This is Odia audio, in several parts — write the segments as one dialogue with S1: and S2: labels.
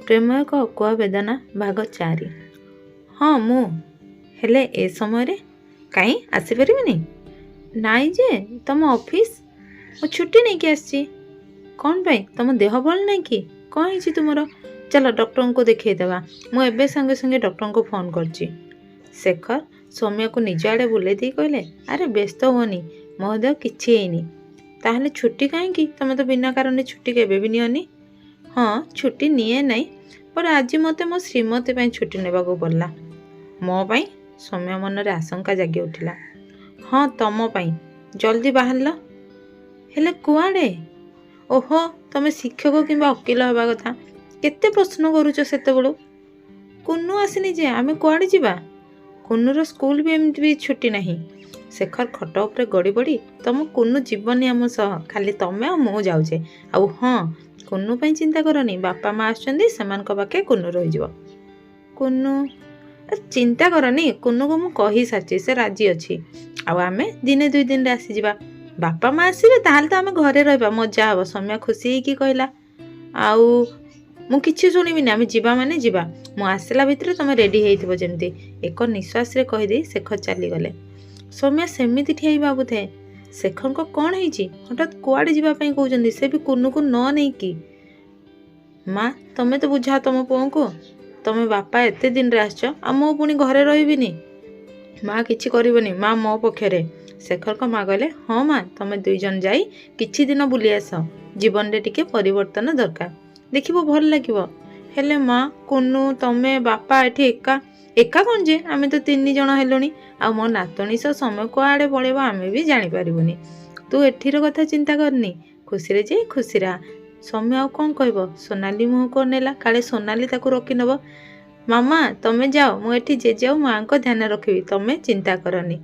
S1: ପ୍ରେମ ଏକ ଅକୁହା ବେଦନା ଭାଗ 4। ହଁ ମୁଁ ହେଲେ ଏ ସମୟରେ କାହିଁ ଆସିପାରିବିନି? ନାଇଁ ଯେ ତମ ଅଫିସ୍ ମୁଁ ଛୁଟି ନେଇକି ଆସିଛି। କ'ଣ ପାଇଁ? ତମ ଦେହ ଭଲ ନାହିଁ କି? କ'ଣ ହେଇଛି ତୁମର? ଚାଲ ଡକ୍ଟରଙ୍କୁ ଦେଖେଇଦେବା। ମୁଁ ଏବେ ସାଙ୍ଗେ ସାଙ୍ଗେ ଡକ୍ଟରଙ୍କୁ ଫୋନ୍ କରୁଛି। ଶେଖର ସୌମ୍ୟକୁ ନିଜ ଆଡ଼େ ବୁଲେଇ ଦେଇ କହିଲେ, ଆରେ ବ୍ୟସ୍ତ ହୁଅନି, ମୋ ଦେହ କିଛି ହେଇନି। ତାହେଲେ ଛୁଟି କାହିଁକି? ତମେ ତ ବିନା କାରଣରେ ଛୁଟି କେବେ ବି ନିଅନି। ହଁ ଛୁଟି ନିଏ ନାହିଁ, ବଟ୍ ଆଜି ମୋତେ ମୋ ଶ୍ରୀମତୀ ପାଇଁ ଛୁଟି ନେବାକୁ ପଡ଼ିଲା। ମୋ ପାଇଁ? ସୌମ୍ୟ ମନରେ ଆଶଙ୍କା ଜାଗି ଉଠିଲା। ହଁ ତମ ପାଇଁ। ଜଲ୍ଦି ବାହାରିଲ। ହେଲେ କୁଆଡ଼େ? ଓହୋ, ତମେ ଶିକ୍ଷକ କିମ୍ବା ଓକିଲ ହେବା କଥା। କେତେ ପ୍ରଶ୍ନ କରୁଛ ସେତେବେଳୁ। କୁନୁ ଆସିନି ଯେ ଆମେ କୁଆଡ଼େ ଯିବା? କୁନୁର ସ୍କୁଲ ବି ଏମିତି ବି ଛୁଟି ନାହିଁ। ଶେଖର ଖଟ ଉପରେ ଗଡ଼ି ପଡ଼ି, ତମ କୁନୁ ଯିବନି ଆମ ସହ, ଖାଲି ତମେ ଆଉ ମୁଁ ଯାଉଛେ। ଆଉ ହଁ, କୁନୁ ପାଇଁ ଚିନ୍ତା କରନି, ବାପା ମା ଆସୁଛନ୍ତି, ସେମାନଙ୍କ ପାଖେ କୁନୁ ରହିଯିବ। କୁନୁ? ଚିନ୍ତା କରନି, କୁନୁକୁ ମୁଁ କହିସାରିଛି, ସେ ରାଜି ଅଛି। ଆଉ ଆମେ ଦିନେ 2 ଦିନରେ ଆସିଯିବା। ବାପା ମା ଆସିବେ ତାହେଲେ ତ ଆମେ ଘରେ ରହିବା, ମଜା ହେବ। ସୌମ୍ୟା ଖୁସି ହେଇକି କହିଲା। ଆଉ ମୁଁ କିଛି ଶୁଣିବିନି, ଆମେ ଯିବା ମାନେ ଯିବା। ମୁଁ ଆସିଲା ଭିତରେ ତମେ ରେଡ଼ି ହେଇଥିବ ଯେମିତି। ଏକ ନିଶ୍ୱାସରେ କହିଦେଇ ଶେଖର ଚାଲିଗଲେ। ସୌମ୍ୟା ସେମିତି ଠିଆ ହେଇ ଭାବୁଥାଏ, ଶେଖରଙ୍କ କ'ଣ ହେଇଛି? ହଠାତ୍ କୁଆଡ଼େ ଯିବା ପାଇଁ କହୁଛନ୍ତି, ସେ ବି କୁନୁକୁ ନ ନେଇକି। ମା ତମେ ତ ବୁଝାଅ ତମ ପୁଅଙ୍କୁ। ତମେ ବାପା ଏତେ ଦିନରେ ଆସିଛ, ଆଉ ମୁଁ ପୁଣି ଘରେ ରହିବିନି। ମା କିଛି କରିବନି, ମା ମୋ ପକ୍ଷରେ। ଶେଖରଙ୍କ ମା କହିଲେ, ହଁ ମା, ତମେ 2 ଜଣ ଯାଇ କିଛି ଦିନ ବୁଲି ଆସ। ଜୀବନରେ ଟିକେ ପରିବର୍ତ୍ତନ ଦରକାର, ଦେଖିବ ଭଲ ଲାଗିବ। ହେଲେ ମା, କୁନୁ, ତମେ, ବାପା ଏଠି ଏକା ଏକା କ'ଣ ଯେ? ଆମେ ତ 3 ଜଣ ହେଲୁଣି। ଆଉ ମୋ ନାତୁଣୀ ସହ ସମୟ କୁଆଡ଼େ ପଳେଇବ ଆମେ ବି ଜାଣିପାରିବୁନି। ତୁ ଏଠିର କଥା ଚିନ୍ତା କରନି, ଖୁସିରେ ଯାଇ ଖୁସିରେ ଆ। ସୌମ୍ୟ ଆଉ କ'ଣ କହିବ? ସୋନାଲି ମୁହଁକୁ ଅନେଇଲା, କାଳେ ସୋନାଲି ତାକୁ ରୋକିନେବ। ମାମା ତମେ ଯାଅ, ମୁଁ ଏଠି ଜେଜେ ଆଉ ମାଆଙ୍କ ଧ୍ୟାନ ରଖିବି, ତମେ ଚିନ୍ତା କରନି।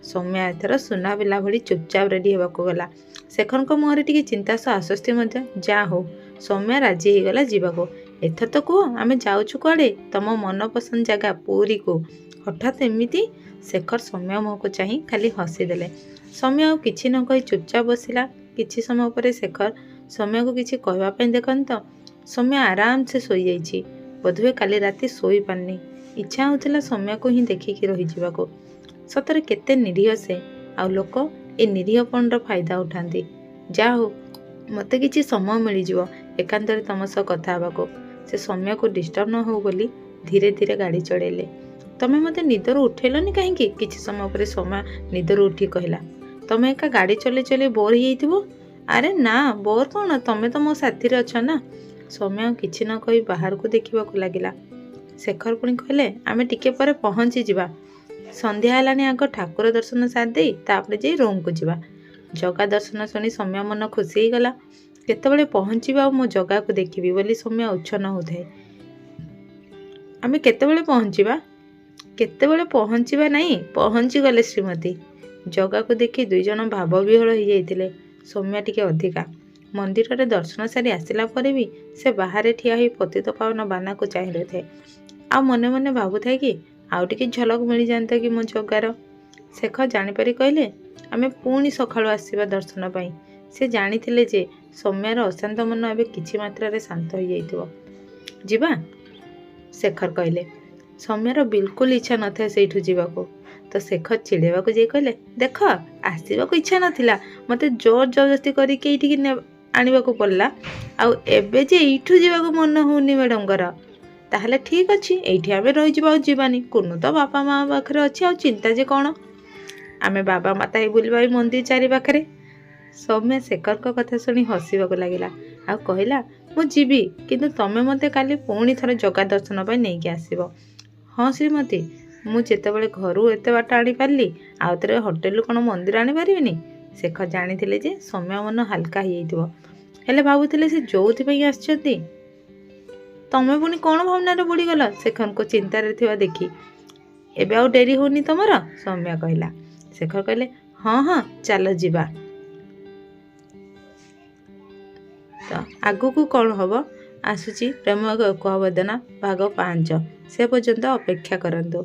S1: ସୌମ୍ୟା ଏଥର ସୁନା ପିଲା ଭଳି ଚୁପଚାପ ରେଡ଼ି ହେବାକୁ ଗଲା। ଶେଖରଙ୍କ ମୁହଁରେ ଟିକେ ଚିନ୍ତା ସହ ଆଶ୍ୱସ୍ତି ମଧ୍ୟ। ଯାହା ହଉ ସୌମ୍ୟା ରାଜି ହେଇଗଲା ଯିବାକୁ। ଏଥର ତ କୁହ, ଆମେ ଯାଉଛୁ କୁଆଡ଼େ? ତମ ମନପସନ୍ଦ ଜାଗା ପୁରୀକୁ। ହଠାତ୍ ଏମିତି? ଶେଖର ସୌମ୍ୟ ମୁହଁକୁ ଚାହିଁ ଖାଲି ହସିଦେଲେ। ସୌମ୍ୟ ଆଉ କିଛି ନ କହି ଚୁପଚାପ ବସିଲା। କିଛି ସମୟ ପରେ ଶେଖର ସୌମ୍ୟକୁ କିଛି କହିବା ପାଇଁ ଦେଖନ୍ତି ତ ସୌମ୍ୟ ଆରାମସେ ଶୋଇଯାଇଛି। ବୋଧହୁଏ କାଲି ରାତି ଶୋଇପାରିନି। ଇଚ୍ଛା ହେଉଥିଲା ସୌମ୍ୟକୁ ହିଁ ଦେଖିକି ରହିଯିବାକୁ। ସତରେ କେତେ ନିରୀହ ସେ, ଆଉ ଲୋକ ଏ ନିରୀହପଣର ଫାଇଦା ଉଠାନ୍ତି। ଯାହା ହଉ ମୋତେ କିଛି ସମୟ ମିଳିଯିବ ଏକାନ୍ତରେ ତମ ସହ କଥା ହେବାକୁ। ସେ ସୌମ୍ୟକୁ ଡିଷ୍ଟର୍ବ ନ ହେଉ ବୋଲି ଧୀରେ ଧୀରେ ଗାଡ଼ି ଚଳେଇଲେ। ତମେ ମୋତେ ନିଦରୁ ଉଠେଇଲନି କାହିଁକି? କିଛି ସମୟ ପରେ ସୌମ୍ୟ ନିଦରୁ ଉଠି କହିଲା। ତମେ ଏକା ଗାଡ଼ି ଚଲେଇ ଚଲେଇ ବୋର୍ ହେଇଯାଇଥିବ। ଆରେ ନା, ବୋର୍ କ'ଣ, ତମେ ତ ମୋ ସାଥିରେ ଅଛ ନା। ସୌମ୍ୟ କିଛି ନ କହି ବାହାରକୁ ଦେଖିବାକୁ ଲାଗିଲା। ଶେଖର ପୁଣି କହିଲେ, ଆମେ ଟିକେ ପରେ ପହଞ୍ଚିଯିବା। ସନ୍ଧ୍ୟା ହେଲାଣି, ଆଗ ଠାକୁର ଦର୍ଶନ ସାରି ଦେଇ ତାପରେ ଯାଇ ରୁମ୍କୁ ଯିବା। ଜଗା ଦର୍ଶନ ଶୁଣି ସୌମ୍ୟ ମନ ଖୁସି ହେଇଗଲା। କେତେବେଳେ ପହଞ୍ଚିବା ଆଉ ମୋ ଜଗାକୁ ଦେଖିବି ବୋଲି ସୌମ୍ୟ ଉଚ୍ଛନ୍ନ ହେଉଥାଏ। ଆମେ କେତେବେଳେ ପହଞ୍ଚିବା? କେତେବେଳେ ପହଞ୍ଚିବା ନାହିଁ, ପହଞ୍ଚିଗଲେ ଶ୍ରୀମତୀ। ଜଗାକୁ ଦେଖି 2 ଜଣ ଭାବବିହ୍ୱଳ ହେଇଯାଇଥିଲେ। ସୌମ୍ୟ ଟିକେ ଅଧିକା। ମନ୍ଦିରରେ ଦର୍ଶନ ସାରି ଆସିଲା ପରେ ବି ସେ ବାହାରେ ଠିଆ ହୋଇ ପତିତପାବନ ବାନାକୁ ଚାହିଁ ରହିଥାଏ। ଆଉ ମନେ ମନେ ଭାବୁଥାଏ କି ଆଉ ଟିକେ ଝଲକ ମିଳିଯାଆନ୍ତା କି ମୋ ଜଗାର। ଶେଖର ଜାଣିପାରି କହିଲେ, ଆମେ ପୁଣି ସକାଳୁ ଆସିବା ଦର୍ଶନ ପାଇଁ। ସେ ଜାଣିଥିଲେ ଯେ ସୌମ୍ୟର ଅଶାନ୍ତ ମନ ଏବେ କିଛି ମାତ୍ରାରେ ଶାନ୍ତ ହୋଇଯାଇଥିବ। ଯିବା? ଶେଖର କହିଲେ। ସୌମ୍ୟର ବିଲକୁଲ ଇଚ୍ଛା ନଥାଏ ସେଇଠୁ ଯିବାକୁ। ତ ଶେଖର ଚିଡ଼େଇବାକୁ ଯାଇ କହିଲେ, ଦେଖ ଆସିବାକୁ ଇଚ୍ଛା ନଥିଲା, ମୋତେ ଜୋର ଜବରଦସ୍ତି କରିକି ଏଇଠିକି ଆଣିବାକୁ ପଡ଼ିଲା। ଆଉ ଏବେ ଯେ ଏଇଠୁ ଯିବାକୁ ମନ ହେଉନି ମ୍ୟାଡ଼ାମଙ୍କର। ତାହେଲେ ଠିକ୍ ଅଛି, ଏଇଠି ଆମେ ରହିଯିବା, ଆଉ ଯିବାନି। କୁନୁ ତ ବାପା ମା ପାଖରେ ଅଛି, ଆଉ ଚିନ୍ତା ଯେ କ'ଣ। ଆମେ ବାବା ମାତା ହେଇ ବୁଲିବା ଏଇ ମନ୍ଦିର ଚାରି ପାଖରେ। ସୌମ୍ୟ ଶେଖରଙ୍କ କଥା ଶୁଣି ହସିବାକୁ ଲାଗିଲା। ଆଉ କହିଲା, ମୁଁ ଯିବି, କିନ୍ତୁ ତମେ ମୋତେ କାଲି ପୁଣି ଥରେ ଜଗା ଦର୍ଶନ ପାଇଁ ନେଇକି ଆସିବ। ହଁ ଶ୍ରୀମତୀ, ମୁଁ ଯେତେବେଳେ ଘରୁ ଏତେ ବାଟ ଆଣିପାରିଲି, ଆଉ ଥରେ ହୋଟେଲରୁ କ'ଣ ମନ୍ଦିର ଆଣିପାରିବିନି? ଶେଖର ଜାଣିଥିଲେ ଯେ ସୌମ୍ୟ ମନ ହାଲକା ହେଇଯାଇଥିବ। ହେଲେ ଭାବୁଥିଲେ ସେ ଯୋଉଥିପାଇଁ ଆସିଛନ୍ତି। ତମେ ପୁଣି କ'ଣ ଭାବନାରେ ବୁଡ଼ିଗଲ? ଶେଖରଙ୍କୁ ଚିନ୍ତାରେ ଥିବା ଦେଖି। ଏବେ ଆଉ ଡେରି ହେଉନି ତମର? ସୌମ୍ୟ କହିଲା। ଶେଖର କହିଲେ, ହଁ ହଁ ଚାଲ ଯିବା। ତ ଆଗକୁ କ'ଣ ହେବ ଆସୁଛି ପ୍ରେମ ଏକ ବେଦନା ଭାଗ 5। ସେ ପର୍ଯ୍ୟନ୍ତ ଅପେକ୍ଷା କରନ୍ତୁ।